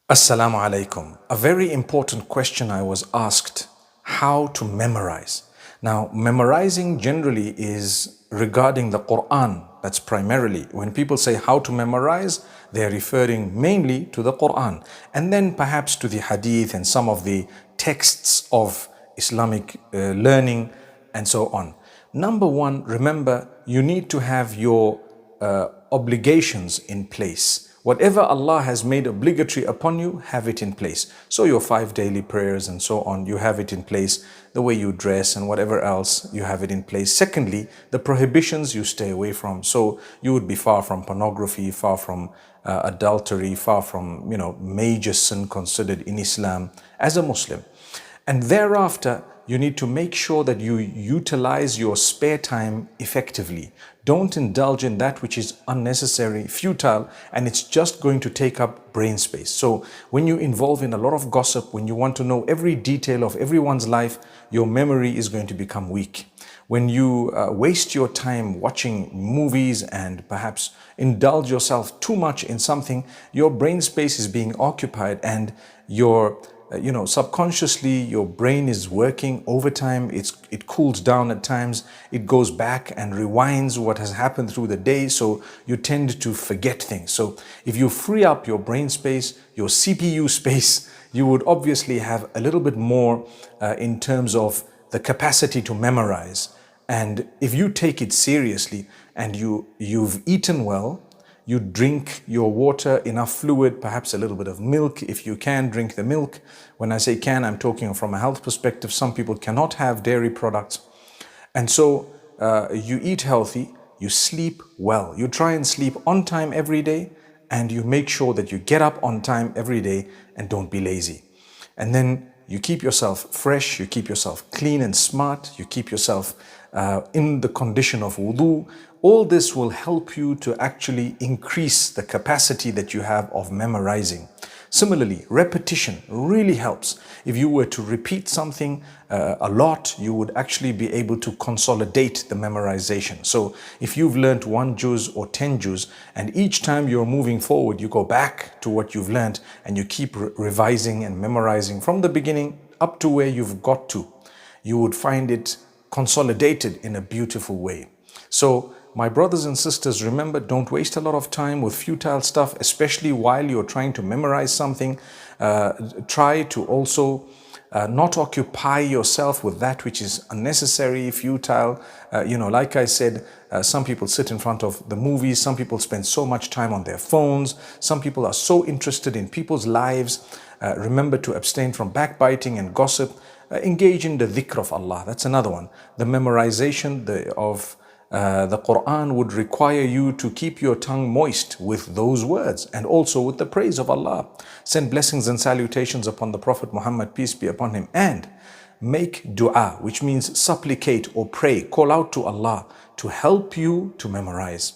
Assalamu alaikum. A very important question I was asked: how to memorize. Now, memorizing generally is regarding the Quran. That's primarily. When people say how to memorize, they're referring mainly to the Quran and then perhaps to the Hadith and some of the texts of Islamic learning and so on. Number one, remember, you need to have your obligations in place. Whatever Allah has made obligatory upon you, have it in place. So your 5 daily prayers and so on, you have it in place. The way you dress and whatever else, you have it in place. Secondly, the prohibitions you stay away from. So you would be far from pornography, far from adultery, far from, major sin considered in Islam as a Muslim. And thereafter, you need to make sure that you utilize your spare time effectively. Don't indulge in that which is unnecessary, futile, and it's just going to take up brain space. So when you involve in a lot of gossip, when you want to know every detail of everyone's life, your memory is going to become weak. When you waste your time watching movies and perhaps indulge yourself too much in something, your brain space is being occupied and your subconsciously your brain is working overtime. It cools down at times. It goes back and rewinds what has happened through the day. So you tend to forget things. So if you free up your brain space, your CPU space, you would obviously have a little bit more in terms of the capacity to memorize. And if you take it seriously and you've eaten well, you drink your water, enough fluid, perhaps a little bit of milk. If you can, drink the milk. When I say can, I'm talking from a health perspective. Some people cannot have dairy products. And so you eat healthy, you sleep well. You try and sleep on time every day, and you make sure that you get up on time every day and don't be lazy. And then you keep yourself fresh, you keep yourself clean and smart, you keep yourself in the condition of wudu. All this will help you to actually increase the capacity that you have of memorizing. Similarly, repetition really helps. If you were to repeat something a lot, you would actually be able to consolidate the memorization. So if you've learned 1 juz or 10 juz, and each time you're moving forward, you go back to what you've learned and you keep revising and memorizing from the beginning up to where you've got to, you would find it consolidated in a beautiful way. So my brothers and sisters, remember, don't waste a lot of time with futile stuff, especially while you're trying to memorize something. Try to also not occupy yourself with that which is unnecessary, futile. Like I said, some people sit in front of the movies. Some people spend so much time on their phones. Some people are so interested in people's lives. Remember to abstain from backbiting and gossip. Engage in the dhikr of Allah. That's another one. The memorization of the Quran would require you to keep your tongue moist with those words and also with the praise of Allah. Send blessings and salutations upon the Prophet Muhammad, peace be upon him, and make dua, which means supplicate or pray, call out to Allah to help you to memorize.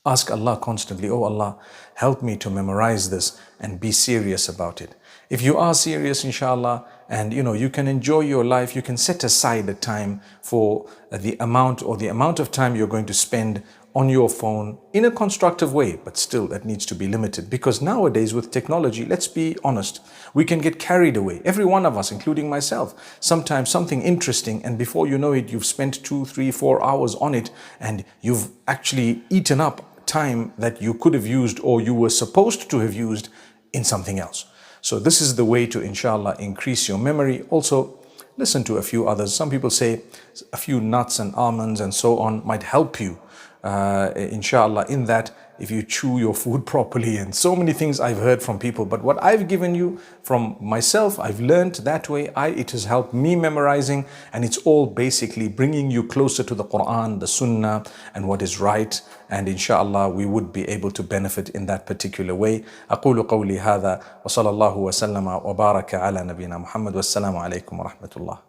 Ask Allah constantly, oh Allah, help me to memorize this, and be serious about it. If you are serious, inshallah, and you can enjoy your life, you can set aside the time for the amount of time you're going to spend on your phone in a constructive way, but still that needs to be limited, because nowadays with technology, let's be honest, we can get carried away. Every one of us, including myself, sometimes something interesting, and before you know it, you've spent 2, 3, 4 hours on it, and you've actually eaten up time that you could have used or you were supposed to have used in something else. So this is the way to, inshallah, increase your memory. Also, listen to a few others. Some people say a few nuts and almonds and so on might help you, inshallah, in that if you chew your food properly, and so many things I've heard from people. But what I've given you from myself, I've learned that way. It has helped me memorizing, and it's all basically bringing you closer to the Quran, the Sunnah, and what is right. And inshallah, we would be able to benefit in that particular way. أقول قولي هذا وصلى الله وسلم وبارك على نبينا محمد والسلام عليكم ورحمة الله.